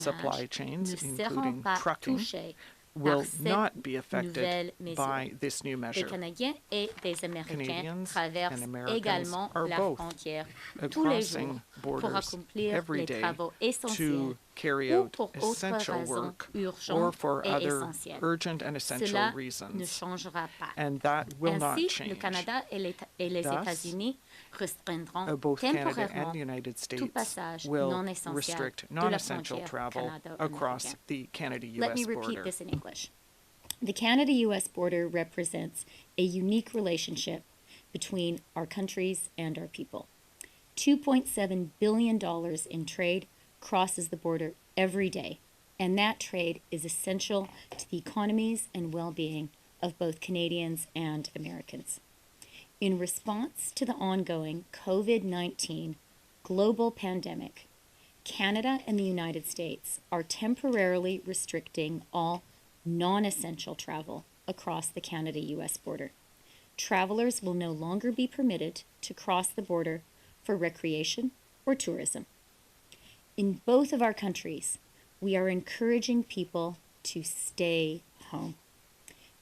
supply chains, ne seront including pas trucking, touchés will par not cette be affected nouvelle mesure. by this new Des measure. Canadiens et des Américains Canadians traversent and Americans également are la both frontière tous les jours crossing pour borders accomplir every les day travaux essentiels to carry ou out pour autres essential raisons work or urgentes for et other essentielles. urgent and essential Cela ne reasons. changera pas. And that will not Ainsi, change. le Canada et les Thus, États-Unis restreindront both Canada temporairement and the United tout States passage will non essentiel restrict de la non-essential frontière travel across canado-américaine. the Let Canada-US me repeat border. this in English. The Canada-US border represents a unique relationship between our countries and our people. $2.7 billion in trade crosses the border every day, and that trade is essential to the economies and well-being of both Canadians and Americans. In response to the ongoing COVID-19 global pandemic, Canada and the United States are temporarily restricting all non-essential travel across the Canada-US border. Travelers will no longer be permitted to cross the border for recreation or tourism. In both of our countries, we are encouraging people to stay home.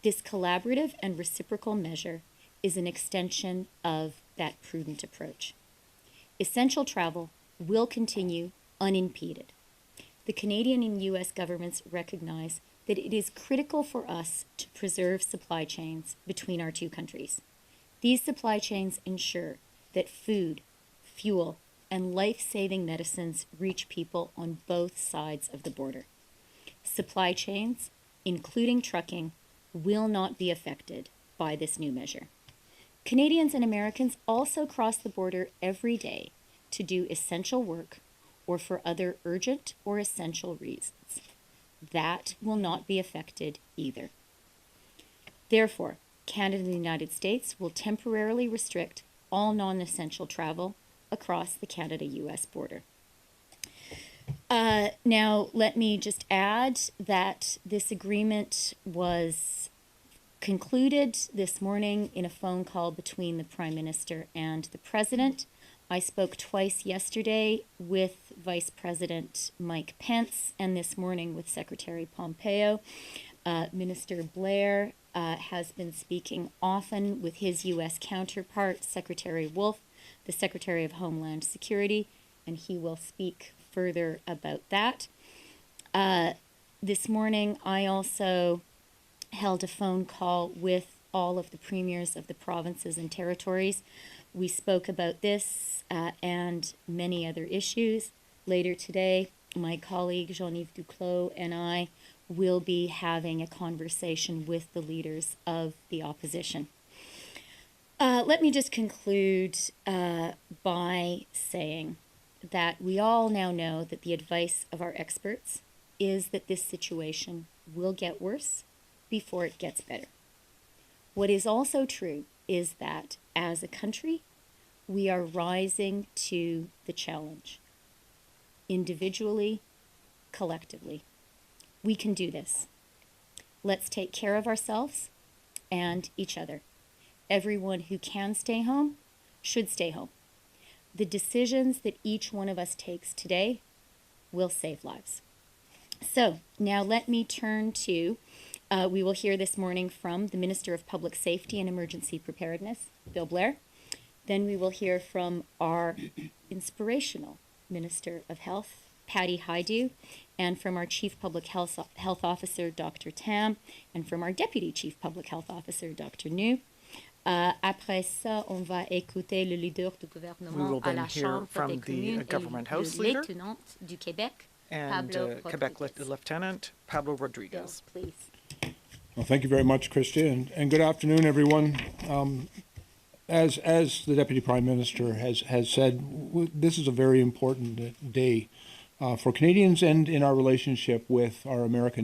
This collaborative and reciprocal measure is an extension of that prudent approach. Essential travel will continue unimpeded. The Canadian and U.S. governments recognize that it is critical for us to preserve supply chains between our two countries. These supply chains ensure that food, fuel, and life-saving medicines reach people on both sides of the border. Supply chains, including trucking, will not be affected by this new measure. Canadians and Americans also cross the border every day to do essential work or for other urgent or essential reasons. That will not be affected either. Therefore, Canada and the United States will temporarily restrict all non-essential travel across the Canada-US border. Now, let me just add that this agreement was concluded this morning in a phone call between the Prime Minister and the President. I spoke twice yesterday with Vice President Mike Pence and this morning with Secretary Pompeo. Minister Blair has been speaking often with his U.S. counterpart, Secretary Wolf, the Secretary of Homeland Security, and he will speak further about that. This morning, I also held a phone call with all of the premiers of the provinces and territories. We spoke about this and many other issues. Later today, my colleague Jean-Yves Duclos and I will be having a conversation with the leaders of the opposition. Let me just conclude by saying that we all now know that the advice of our experts is that this situation will get worse before it gets better. What is also true is that as a country, we are rising to the challenge, individually, collectively. We can do this. Let's take care of ourselves and each other. Everyone who can stay home should stay home. The decisions that each one of us takes today will save lives. So now let me turn to, we will hear this morning from the Minister of Public Safety and Emergency Preparedness, Bill Blair. Then we will hear from our inspirational Minister of Health, Patty Hajdu, and from our Chief Public Health Officer, Dr. Tam, and from our Deputy Chief Public Health Officer, Dr. New. Après ça, on va écouter le leader du gouvernement à la Chambre des communes et le lieutenant du Québec, Pablo Quebec Rodriguez. Lieutenant Pablo Rodriguez. Bill, please. Well, thank you very much, Christia, and good afternoon, everyone. As the Deputy Prime Minister has said, this is a very important day for Canadians and in our relationship with our American